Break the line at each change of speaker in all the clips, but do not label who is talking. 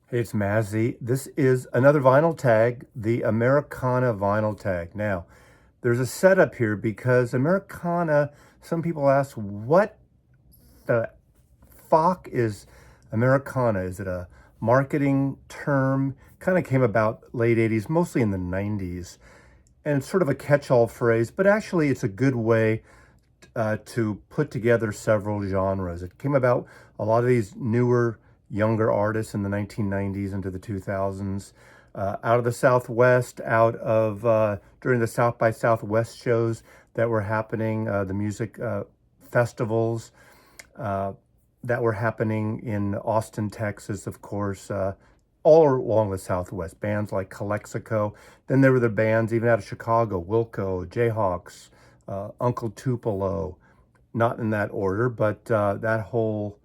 Hey, it's Mazzy. This is another vinyl tag, the Americana Vinyl Tag. Now, there's a setup here because Americana, some people ask, what the fuck is Americana? Is it a marketing term? Kind of came about late 80s, mostly in the 90s. And it's sort of a catch-all phrase, but actually it's a good way to put together several genres. It came about a lot of these newer, younger artists in the 1990s into the 2000s, out of the Southwest, out of during the South by Southwest shows that were happening, the music festivals that were happening in Austin, Texas, of course. All along the Southwest, bands like Calexico. Then there were the bands even out of Chicago, Wilco, Jayhawks, Uncle Tupelo, not in that order, but that whole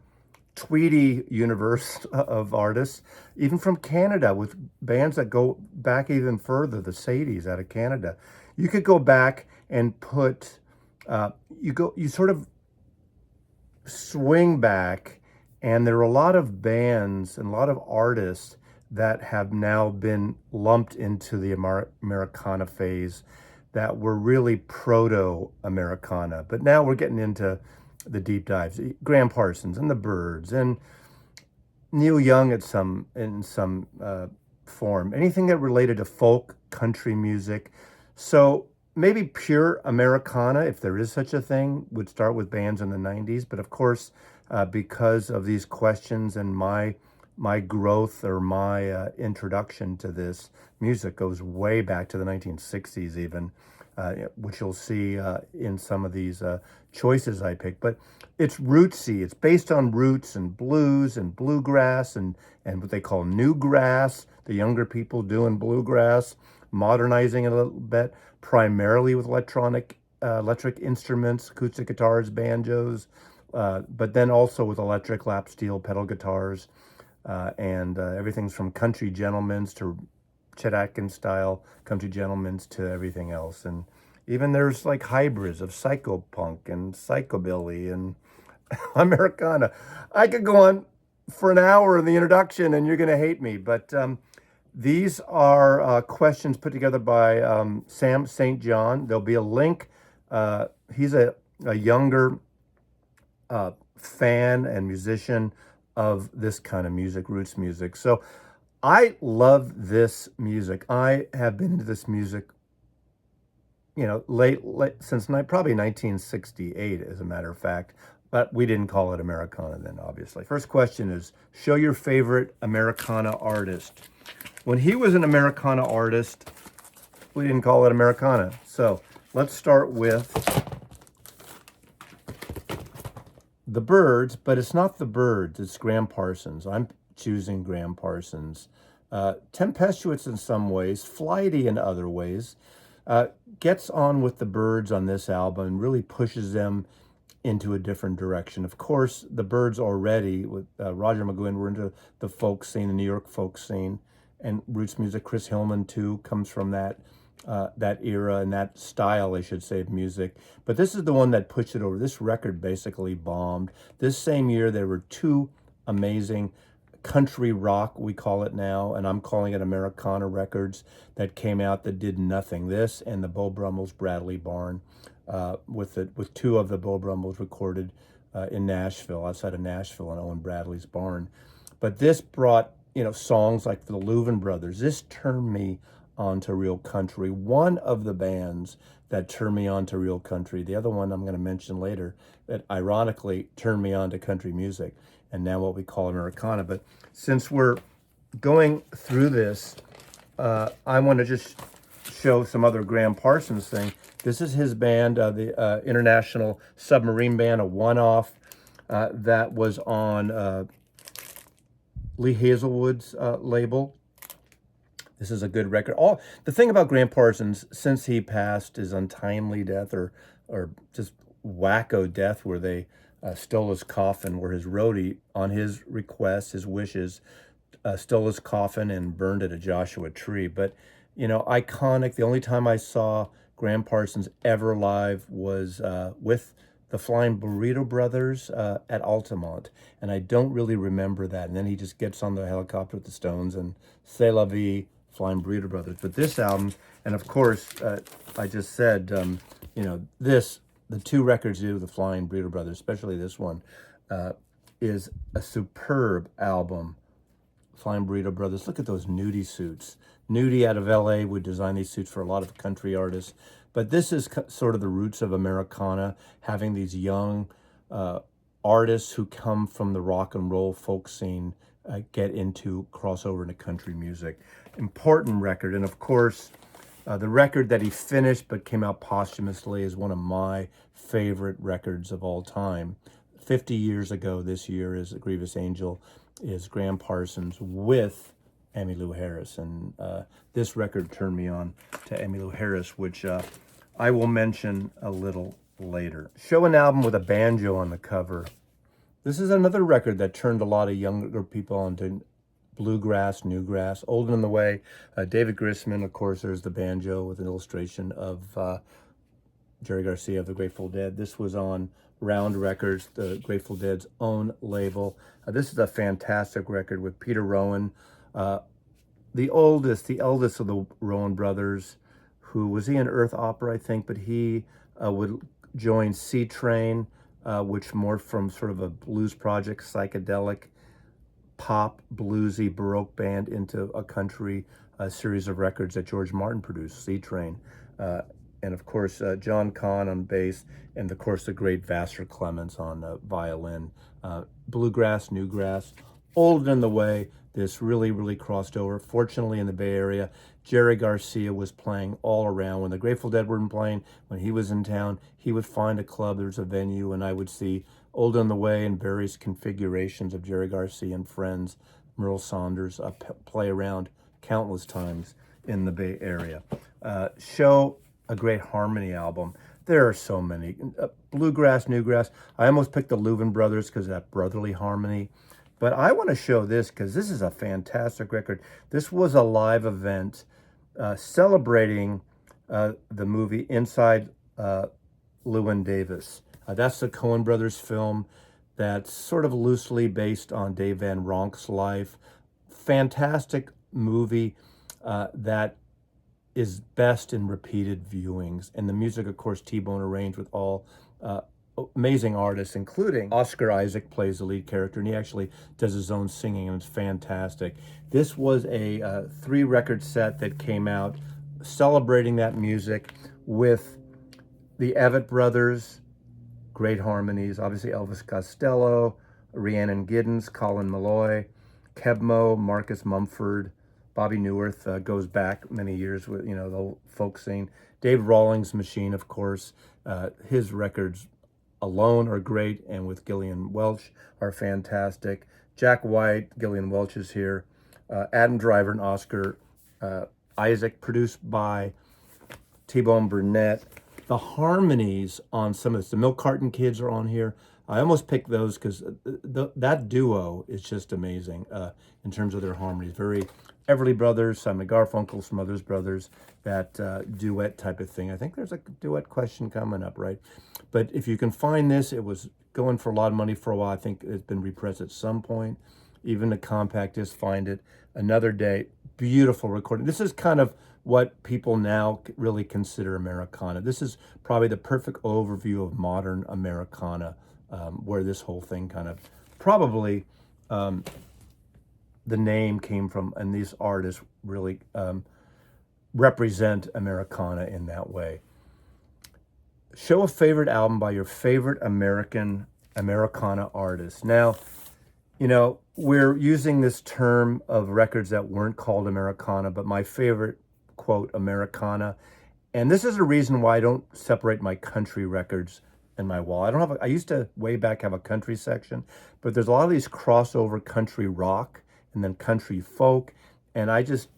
Tweety universe of artists, even from Canada, with bands that go back even further, the Sadies out of Canada. You could go back and put, you sort of swing back, and there are a lot of bands and a lot of artists that have now been lumped into the Americana phase that were really proto-Americana. But now we're getting into the deep dives. Graham Parsons and the Byrds and Neil Young in some form. Anything that related to folk, country music. So maybe pure Americana, if there is such a thing, would start with bands in the 90s. But of course, because of these questions and my growth or my introduction to this music goes way back to the 1960s even, which you'll see in some of these choices I picked. But it's rootsy. It's based on roots and blues and bluegrass and what they call new grass, the younger people doing bluegrass, modernizing it a little bit, primarily with electric instruments, acoustic guitars, banjos, but then also with electric lap steel pedal guitars, and everything's from country gentlemen's to Chet Atkins style country gentlemen's to everything else. And even there's like hybrids of psychopunk and psychobilly and Americana. I could go on for an hour in the introduction and you're going to hate me, but these are questions put together by Sam St. John. There'll be a link. He's a younger fan and musician of this kind of music, roots music. So I love this music. I have been into this music, late since probably 1968, as a matter of fact. But we didn't call it Americana then, obviously. First question is, show your favorite Americana artist. When he was an Americana artist, we didn't call it Americana. So let's start with the Byrds, but it's not the Byrds, it's Graham Parsons. I'm choosing Graham Parsons. Tempestuous in some ways, flighty in other ways. Gets on with the Byrds on this album and really pushes them into a different direction. Of course, the Byrds already, with Roger McGuinn, were into the folk scene, the New York folk scene, and roots music. Chris Hillman, too, comes from that era and that style, I should say, of music. But this is the one that pushed it over. This record basically bombed. This same year, there were two amazing country rock, we call it now, and I'm calling it Americana records, that came out that did nothing. This and the Beau Brummels' Bradley Barn, with two of the Beau Brummels recorded in Nashville, outside of Nashville, in Owen Bradley's barn. But this brought, songs like the Louvin Brothers. This turned me onto real country. One of the bands that turned me on to real country. The other one I'm going to mention later that ironically turned me on to country music and now what we call Americana. But since we're going through this, I want to just show some other Graham Parsons thing. This is his band, the International Submarine Band, a one-off that was on Lee Hazelwood's label. This is a good record. The thing about Graham Parsons, since he passed his untimely death or just wacko death where they stole his coffin, where his roadie, on his request, his wishes, stole his coffin and burned it a Joshua tree. But, iconic. The only time I saw Graham Parsons ever live was with the Flying Burrito Brothers at Altamont, and I don't really remember that. And then he just gets on the helicopter with the Stones and C'est la vie, Flying Burrito Brothers. But this album, and of course, I just said, you know, the two records do, the Flying Burrito Brothers, especially this one, is a superb album. Flying Burrito Brothers. Look at those Nudie suits. Nudie out of LA would design these suits for a lot of country artists. But this is sort of the roots of Americana, having these young artists who come from the rock and roll folk scene get into crossover into country music. Important record. And of course, the record that he finished but came out posthumously is one of my favorite records of all time. 50 years ago this year is A Grievous Angel, is Graham Parsons with Emmylou Harris. And this record turned me on to Emmylou Harris, which I will mention a little later. Show an album with a banjo on the cover. This is another record that turned a lot of younger people onto bluegrass, newgrass. Old and on the Way, David Grisman, of course, there's the banjo with an illustration of Jerry Garcia of the Grateful Dead. This was on Round Records, the Grateful Dead's own label. This is a fantastic record with Peter Rowan, the eldest of the Rowan brothers, who was he in Earth Opera, I think, but he would join C Train, which morphed from sort of a blues project, psychedelic, pop, bluesy, Baroque band into a country series of records that George Martin produced, C Train. And of course, John Kahn on bass, and of course, the great Vassar Clements on violin. Bluegrass, newgrass, Old and the Way. This really, really crossed over. Fortunately, in the Bay Area, Jerry Garcia was playing all around. When the Grateful Dead weren't playing, when he was in town, he would find a club, there's a venue, and I would see Old and the Way in various configurations of Jerry Garcia and friends, Merle Saunders, play around countless times in the Bay Area. Show a great harmony album. There are so many. Bluegrass, newgrass. I almost picked the Louvin Brothers because of that brotherly harmony. But I want to show this because this is a fantastic record. This was a live event celebrating the movie Inside Llewyn Davis. That's the Coen Brothers film that's sort of loosely based on Dave Van Ronk's life. Fantastic movie that is best in repeated viewings. And the music, of course, T-Bone arranged with all amazing artists, including Oscar Isaac plays the lead character, and he actually does his own singing, and it's fantastic. This was a 3-record set that came out celebrating that music with the Evett Brothers, great harmonies, obviously Elvis Costello, Rhiannon Giddens, Colin Malloy, Kebmo, Marcus Mumford, Bobby Newirth goes back many years with, you know, the whole folk scene. Dave Rawlings' Machine, of course, his records alone are great, and with Gillian Welch are fantastic. Jack White, Gillian Welch is here. Adam Driver and Oscar Isaac, produced by T-Bone Burnett. The harmonies on some of this, the Milk Carton Kids are on here. I almost picked those because that duo is just amazing in terms of their harmonies. Very Everly Brothers, Simon Garfunkel, some others brothers, that duet type of thing. I think there's a duet question coming up, right? But if you can find this, it was going for a lot of money for a while. I think it's been repressed at some point. Even the compact disc, find it. Another Day, beautiful recording. This is kind of what people now really consider Americana. This is probably the perfect overview of modern Americana, where this whole thing kind of probably the name came from, and these artists really represent Americana in that way. Show a favorite album by your favorite Americana artist. Now, you know, we're using this term of records that weren't called Americana, but my favorite, quote, Americana. And this is a reason why I don't separate my country records in my wall. I used to way back have a country section, but there's a lot of these crossover country rock and then country folk, and I just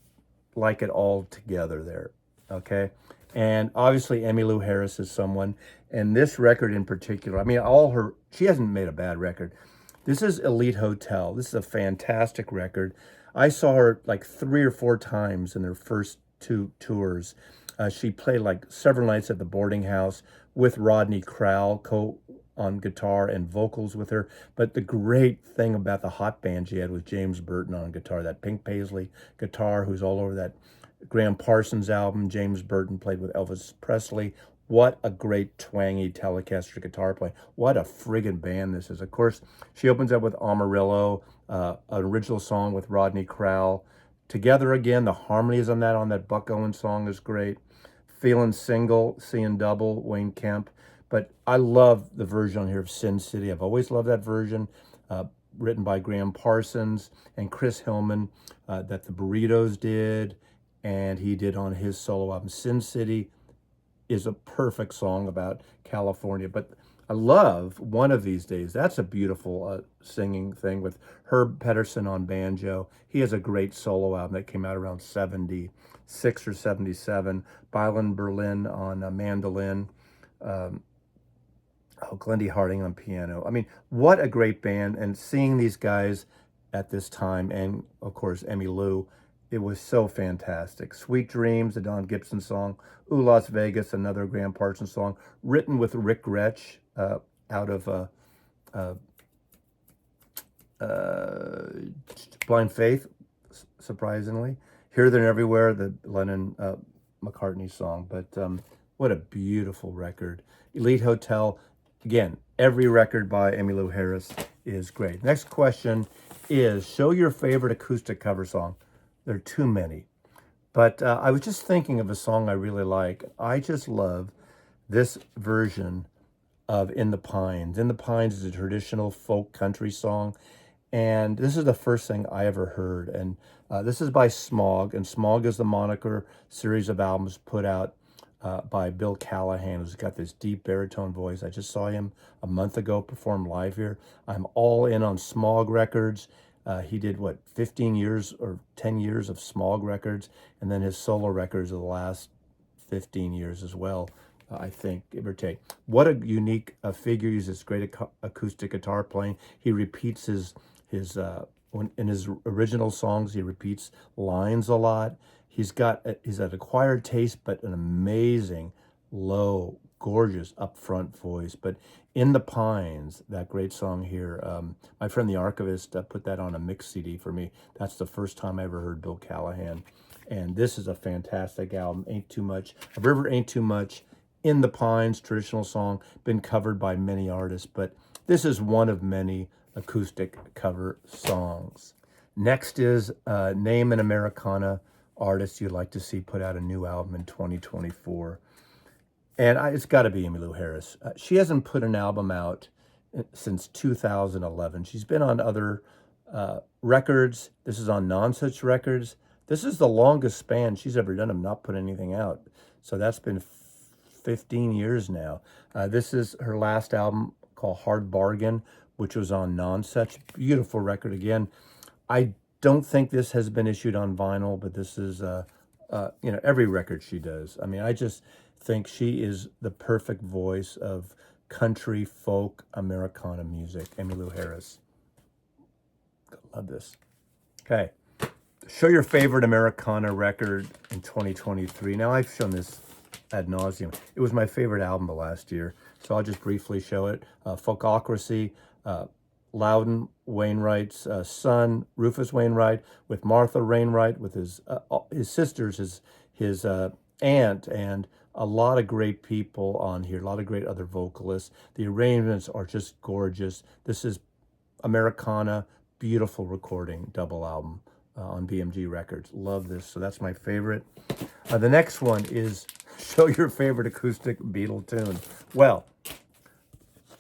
like it all together there, okay? And obviously Emmylou Harris is someone, and this record in particular, I mean, she hasn't made a bad record. This is Elite Hotel. This is a fantastic record. I saw her like 3 or 4 times in their first 2 tours. She played like several nights at the boarding house with Rodney Crowell, on guitar and vocals with her. But the great thing about the hot band she had was James Burton on guitar, that Pink Paisley guitar, who's all over that Graham Parsons album. James Burton played with Elvis Presley. What a great twangy Telecaster guitar playing. What a friggin' band this is. Of course, she opens up with Amarillo, an original song with Rodney Crowell. Together Again, the harmonies on that Buck Owens song is great. Feeling Single, Seeing Double, Wayne Kemp. But I love the version on here of Sin City. I've always loved that version, written by Graham Parsons and Chris Hillman, that the Burritos did, and he did on his solo album. Sin City is a perfect song about California. But I love One of These Days. That's a beautiful singing thing with Herb Pedersen on banjo. He has a great solo album that came out around 76 or 77. Byron Berlin on mandolin. Glendy Harding on piano. I mean, what a great band. And seeing these guys at this time, and of course, Emmylou, it was so fantastic. Sweet Dreams, the Don Gibson song. Ooh, Las Vegas, another Graham Parsons song, written with Rick Gretsch out of Blind Faith, surprisingly. Here, There, and Everywhere, the Lennon-McCartney song. But what a beautiful record. Elite Hotel, again, every record by Emmylou Harris is great. Next question is, show your favorite acoustic cover song. There are too many. But I was just thinking of a song I really like. I just love this version of In the Pines. In the Pines is a traditional folk country song. And this is the first thing I ever heard. And this is by Smog. And Smog is the moniker series of albums put out by Bill Callahan, who's got this deep baritone voice. I just saw him a month ago perform live here. I'm all in on Smog records. He did, 15 years or 10 years of Smog records, and then his solo records of the last 15 years as well, I think, give or take. What a unique figure. He's this great acoustic guitar playing. He repeats in his original songs, he repeats lines a lot. He's an acquired taste, but an amazing, low, gorgeous, upfront voice. But In the Pines, that great song here, my friend the archivist put that on a mix CD for me. That's the first time I ever heard Bill Callahan. And this is a fantastic album. Ain't Too Much. A River Ain't Too Much. In the Pines, traditional song, been covered by many artists, but this is one of many acoustic cover songs. Next is name an Americana artist you'd like to see put out a new album in 2024. And it's got to be Emmylou Harris. She hasn't put an album out since 2011. She's been on other records. This is on Nonsuch Records. This is the longest span she's ever done of not putting anything out. So that's been 15 years now. This is her last album called Hard Bargain, which was on Nonsuch. Beautiful record again. I don't think this has been issued on vinyl, but this is, every record she does. I mean, I just think she is the perfect voice of country, folk, Americana music. Emmylou Harris. Love this. Okay. Show your favorite Americana record in 2023. Now, I've shown this ad nauseum. It was my favorite album of last year, so I'll just briefly show it. Folkocracy, Loudon Wainwright's son, Rufus Wainwright, with Martha Wainwright, with his sisters, his aunt, and a lot of great people on here, a lot of great other vocalists. The arrangements are just gorgeous. This is Americana, beautiful recording, double album on BMG Records. Love this. So that's my favorite. The next one is show your favorite acoustic Beatle tune. Well,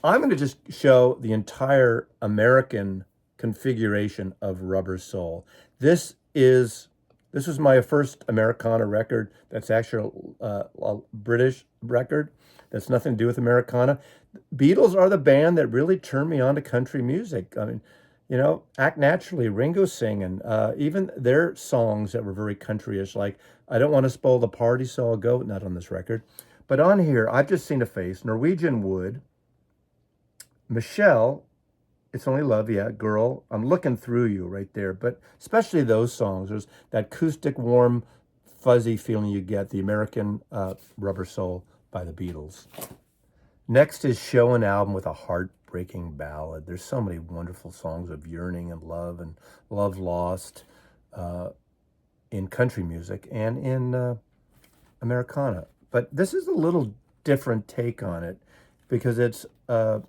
I'm going to just show the entire American configuration of Rubber Soul. This was my first Americana record that's actually a British record. That's nothing to do with Americana. Beatles are the band that really turned me on to country music. I mean, Act Naturally, Ringo singing, even their songs that were very countryish, like I Don't Want to Spoil the Party, So I'll Go, not on this record. But on here, I've just seen a face, Norwegian Wood, Michelle, It's Only Love, yeah, Girl, I'm Looking Through You right there. But especially those songs, there's that acoustic, warm, fuzzy feeling you get, the American Rubber Soul by the Beatles. Next is Show an Album with a Heartbreaking Ballad. There's so many wonderful songs of yearning and love lost in country music and in Americana. But this is a little different take on it because it's an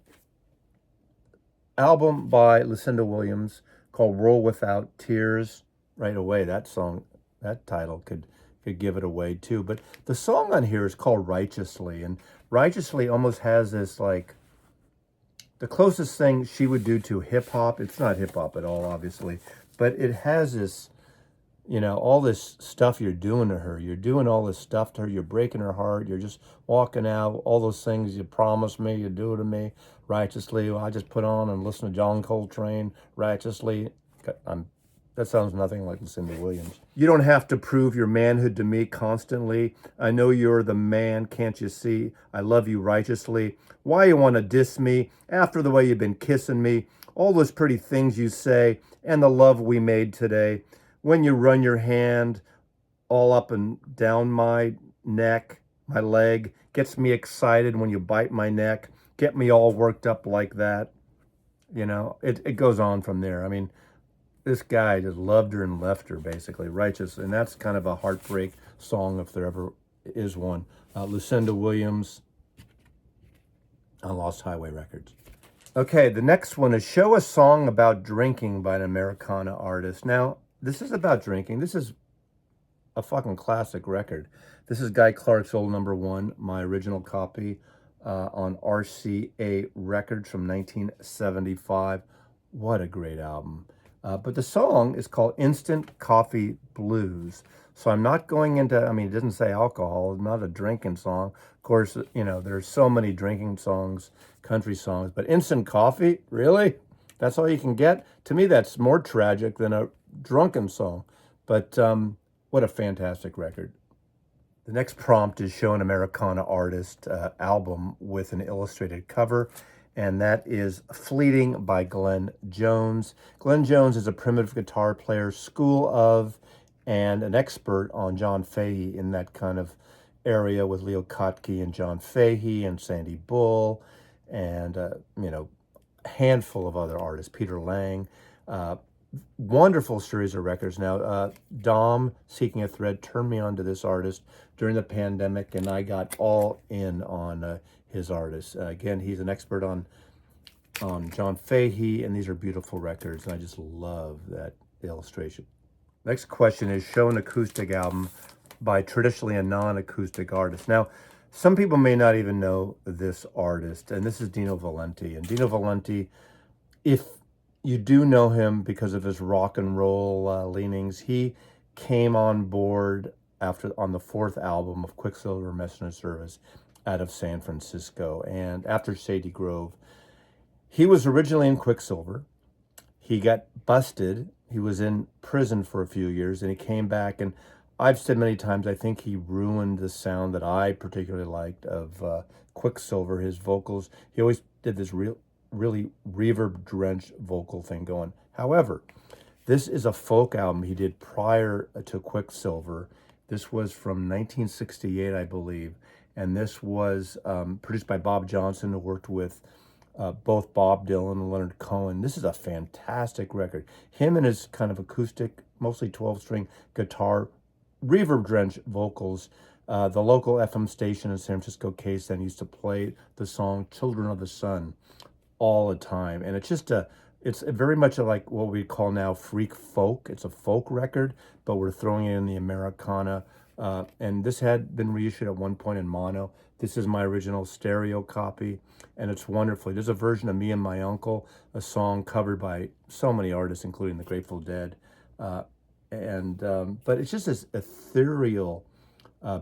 album by Lucinda Williams called Roll Without Tears. Right away, that song, that title could give it away too. But the song on here is called Righteously, and Righteously almost has this, like, the closest thing she would do to hip hop. It's not hip hop at all, obviously, but it has this, you know, all this stuff you're doing to her. You're doing all this stuff to her. You're breaking her heart. You're just walking out. All those things you promised me, you do to me. Righteously, I just put on and listen to John Coltrane. Righteously, that sounds nothing like Lucinda Williams. You don't have to prove your manhood to me constantly. I know you're the man, can't you see? I love you righteously. Why you want to diss me after the way you've been kissing me? All those pretty things you say and the love we made today. When you run your hand all up and down my neck, my leg, gets me excited when you bite my neck, get me all worked up like that. You know, it goes on from there. I mean, this guy just loved her and left her, basically. Righteous, and that's kind of a heartbreak song if there ever is one. Lucinda Williams on Lost Highway Records. Okay, the next one is Show a Song About Drinking by an Americana artist. Now, this is about drinking. This is a fucking classic record. This is Guy Clark's Old Number One, my original copy on RCA Records from 1975. What a great album. But the song is called Instant Coffee Blues. So I'm not going into, I mean, it doesn't say alcohol. It's not a drinking song. Of course, you know, there's so many drinking songs, country songs. But instant coffee? Really? That's all you can get? To me, that's more tragic than a drunken song. But what a fantastic record. The next prompt is Show an Americana Artist album with an illustrated cover. And that is Fleeting by Glenn Jones. Glenn Jones is a primitive guitar player, school of, and an expert on John Fahey in that kind of area with Leo Kottke and John Fahey and Sandy Bull and, you know, a handful of other artists, Peter Lang. Wonderful series of records. Now, Dom, Seeking a Thread, turned me on to this artist during the pandemic, and I got all in on his artists. Again, he's an expert on John Fahey, and these are beautiful records, and I just love that illustration. Next question is Show an Acoustic album by traditionally a non-acoustic artist. Now, some people may not even know this artist, and this is Dino Valenti. And Dino Valenti, if you do know him because of his rock and roll leanings, he came on board on the fourth album of Quicksilver Messenger Service out of San Francisco, and after Shady Grove. He was originally in Quicksilver. He got busted. He was in prison for a few years, and he came back, and I've said many times, I think he ruined the sound that I particularly liked of Quicksilver, his vocals. He always did this really reverb-drenched vocal thing going. However, this is a folk album he did prior to Quicksilver. This was from 1968, I believe. And this was produced by Bob Johnson, who worked with both Bob Dylan and Leonard Cohen. This is a fantastic record. Him and his kind of acoustic, mostly 12-string guitar, reverb-drenched vocals. The local FM station in San Francisco, KSN, used to play the song Children of the Sun all the time. And it's just it's very much like what we call now freak folk. It's a folk record, but we're throwing it in the Americana. And this had been reissued at one point in mono. This is my original stereo copy, and it's wonderful. There's a version of Me and My Uncle, a song covered by so many artists, including the Grateful Dead. But it's just this ethereal,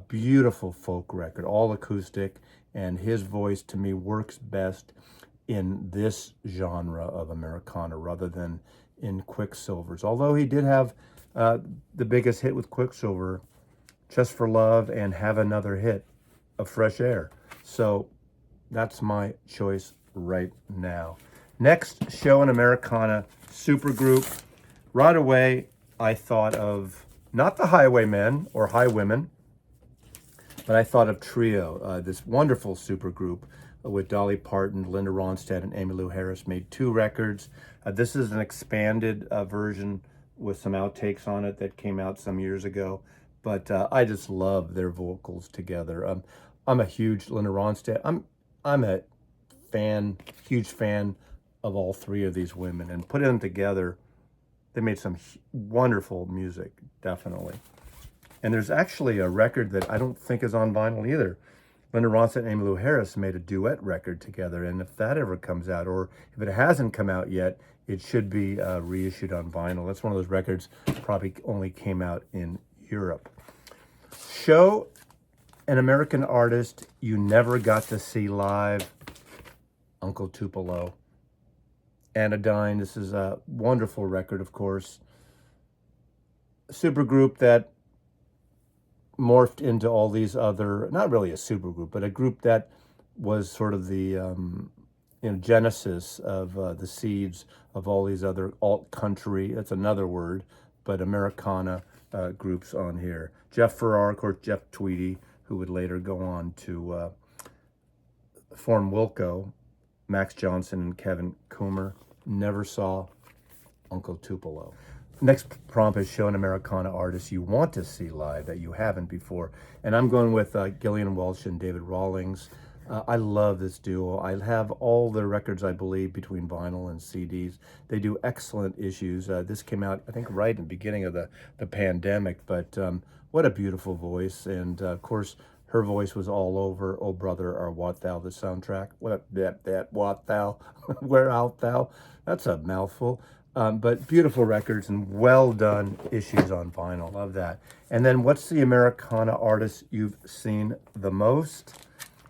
beautiful folk record, all acoustic, and his voice, to me, works best in this genre of Americana rather than in Quicksilver's. Although he did have the biggest hit with Quicksilver, Just for Love, and Have Another Hit of Fresh Air. So that's my choice right now. Next, Show an Americana supergroup. Right away, I thought of not the Highwaymen or Highwomen, but I thought of Trio, this wonderful supergroup with Dolly Parton, Linda Ronstadt, and Emmylou Harris, made 2 records. This is an expanded version with some outtakes on it that came out some years ago. But I just love their vocals together. I'm a huge Linda Ronstadt. I'm a huge fan of all 3 of these women, and putting them together, they made some wonderful music, definitely. And there's actually a record that I don't think is on vinyl either. Linda Ronstadt and Emmylou Harris made a duet record together, and if that ever comes out, or if it hasn't come out yet, it should be reissued on vinyl. That's one of those records probably only came out in Europe. Show an American artist you never got to see live, Uncle Tupelo. Anodyne, this is a wonderful record, of course. A supergroup that morphed into all these other, not really a supergroup, but a group that was sort of the genesis of the seeds of all these other alt country, that's another word, but Americana groups on here. Jeff Farrar, of course, Jeff Tweedy, who would later go on to form Wilco. Max Johnson and Kevin Coomer. Never saw Uncle Tupelo. Next prompt is show an Americana artist you want to see live that you haven't before. And I'm going with Gillian Welch and David Rawlings. I love this duo. I have all their records, I believe, between vinyl and CDs. They do excellent issues. This came out, I think, right in the beginning of the pandemic. But what a beautiful voice. And, of course, her voice was all over "Oh Brother, Art What Thou," the soundtrack. What thou? Where art thou? That's a mouthful. But beautiful records and well done issues on vinyl. Love that. And then what's the Americana artist you've seen the most?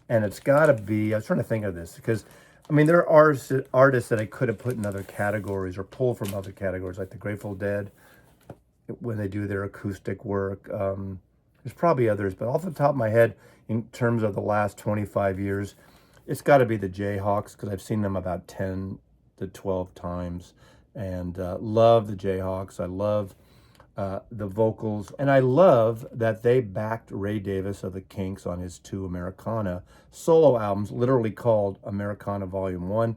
And it's got to be, I was trying to think of this because, I mean, there are artists that I could have put in other categories or pulled from other categories, like the Grateful Dead, when they do their acoustic work. There's probably others, but off the top of my head, in terms of the last 25 years, it's got to be the Jayhawks, because I've seen them about 10 to 12 times, and love the Jayhawks. I love the vocals, and I love that they backed Ray Davis of the Kinks on his 2 Americana solo albums, literally called Americana Volume 1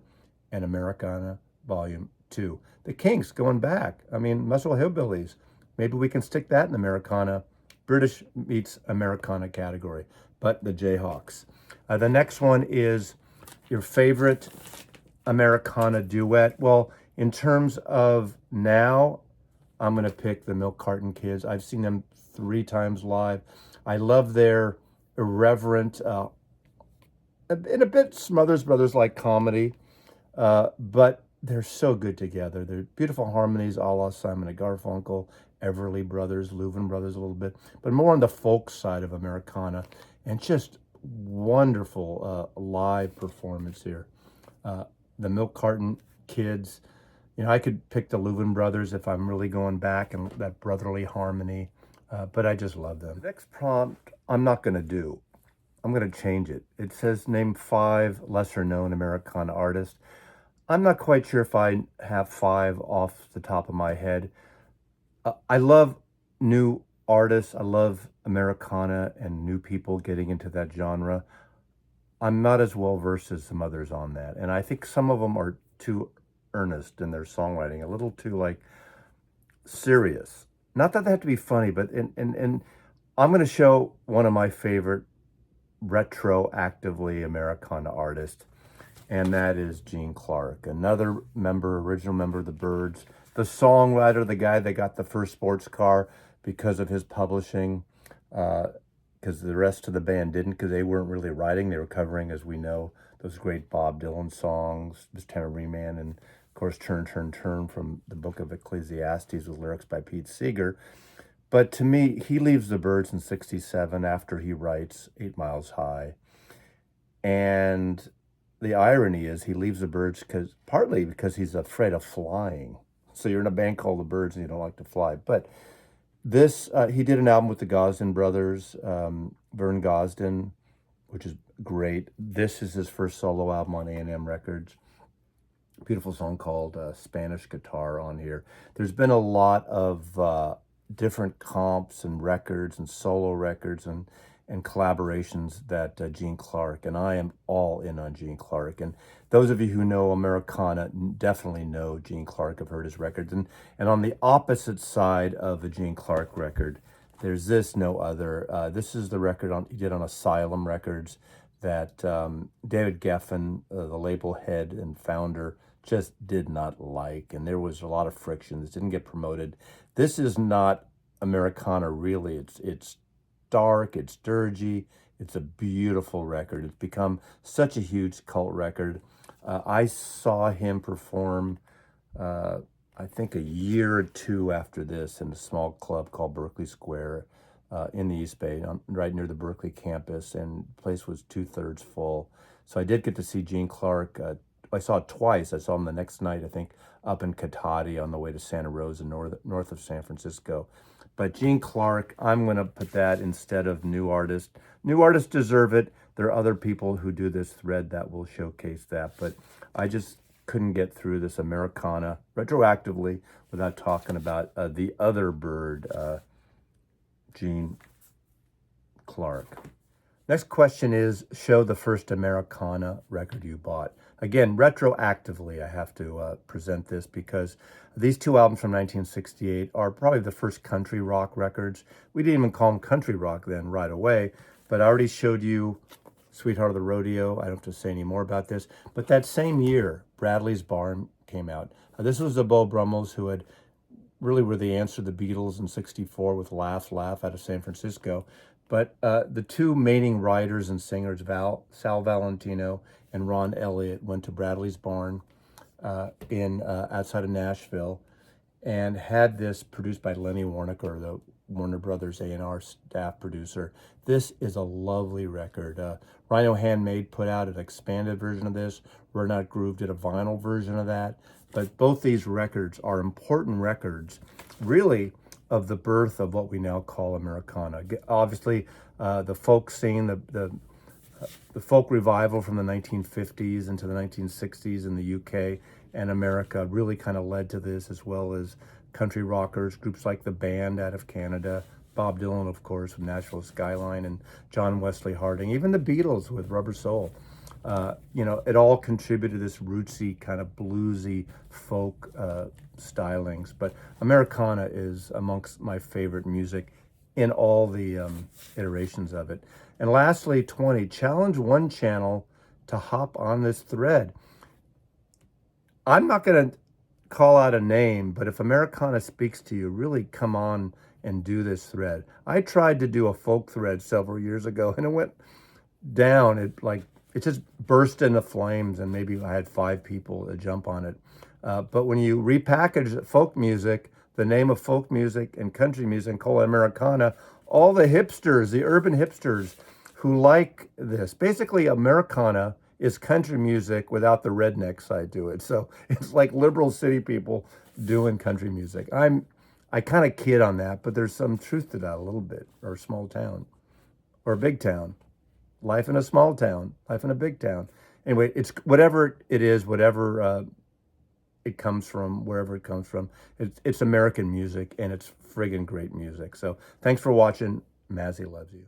and Americana Volume 2. The Kinks going back. I mean, Muscle Hillbillies. Maybe we can stick that in Americana, British meets Americana category, but the Jayhawks. The next one is your favorite Americana duet. Well, in terms of now, I'm going to pick the Milk Carton Kids. I've seen them 3 times live. I love their irreverent, in a bit Smothers Brothers-like comedy, but they're so good together. They're beautiful harmonies, a la Simon and Garfunkel, Everly Brothers, Louvin Brothers a little bit, but more on the folk side of Americana, and just wonderful live performance here. The Milk Carton Kids, I could pick the Louvin Brothers if I'm really going back and that brotherly harmony, but I just love them. Next prompt, I'm not going to do. I'm going to change it. It says name 5 lesser-known Americana artists. I'm not quite sure if I have 5 off the top of my head. I love new artists. I love Americana and new people getting into that genre. I'm not as well versed as some others on that. And I think some of them are too earnest in their songwriting, a little too serious. Not that they have to be funny, but and I'm going to show one of my favorite retroactively Americana artists, and that is Gene Clark, another original member of the Byrds, the songwriter, the guy that got the first sports car because of his publishing, because the rest of the band didn't, because they weren't really writing. They were covering, as we know, those great Bob Dylan songs, Miss Tambourine Man, and of course, Turn, Turn, Turn from the Book of Ecclesiastes with lyrics by Pete Seeger. But to me, he leaves the Byrds in '67 after he writes 8 Miles High. And the irony is he leaves the Byrds partly because he's afraid of flying. So you're in a band called the Byrds and you don't like to fly. But this, he did an album with the Gosden brothers, Vern Gosden, which is great. This is his first solo album on A&M Records. Beautiful song called Spanish Guitar on here. There's been a lot of different comps and records and solo records, and and collaborations that Gene Clark, and I am all in on Gene Clark. And those of you who know Americana definitely know Gene Clark, have heard his records. And on the opposite side of the Gene Clark record, there's this no other. This is the record he did on Asylum Records that David Geffen, the label head and founder, just did not like. And there was a lot of friction. This didn't get promoted. This is not Americana, really. It's dark, it's dirgy, it's a beautiful record. It's become such a huge cult record. I saw him perform, I think a year or two after this in a small club called Berkeley Square in the East Bay, right near the Berkeley campus, and the place was 2/3 full. So I did get to see Gene Clark. I saw it twice. I saw him the next night, I think, up in Cotati on the way to Santa Rosa, north of San Francisco. But Gene Clark, I'm going to put that instead of new artists. New artists deserve it. There are other people who do this thread that will showcase that. But I just couldn't get through this Americana retroactively without talking about the other bird, Gene Clark. Next question is, show the first Americana record you bought. Again, retroactively, I have to present this because these two albums from 1968 are probably the first country rock records. We didn't even call them country rock then right away, but I already showed you Sweetheart of the Rodeo. I don't have to say any more about this. But that same year, Bradley's Barn came out. This was the Beau Brummels who had really were the answer to the Beatles in '64 with Laugh, Laugh out of San Francisco. But the two main writers and singers, Sal Valentino and Ron Elliott, went to Bradley's Barn outside of Nashville and had this produced by Lenny Waronker, the Warner Brothers A&R staff producer. This is a lovely record. Rhino Handmade put out an expanded version of this. Renat Groove did a vinyl version of that. But both these records are important records, really, of the birth of what we now call Americana. Obviously, the folk scene, the folk revival from the 1950s into the 1960s in the UK and America really kind of led to this, as well as country rockers, groups like The Band out of Canada, Bob Dylan, of course, with Nashville Skyline, and John Wesley Harding, even the Beatles with Rubber Soul. It all contributed to this rootsy, kind of bluesy folk stylings. But Americana is amongst my favorite music in all the iterations of it. And lastly, 20, challenge one channel to hop on this thread. I'm not going to call out a name, but if Americana speaks to you, really come on and do this thread. I tried to do a folk thread several years ago, and it went down. It just burst into flames, and maybe I had 5 people jump on it. But when you repackage folk music, the name of folk music and country music, and call it Americana, all the hipsters, the urban hipsters who like this, basically Americana is country music without the redneck side to it. So it's like liberal city people doing country music. I kind of kid on that, but there's some truth to that a little bit, or a small town, or a big town. Life in a small town, life in a big town. Anyway, it's whatever it is, whatever it comes from, wherever it comes from. It's American music, and it's friggin' great music. So thanks for watching. Mazzy loves you.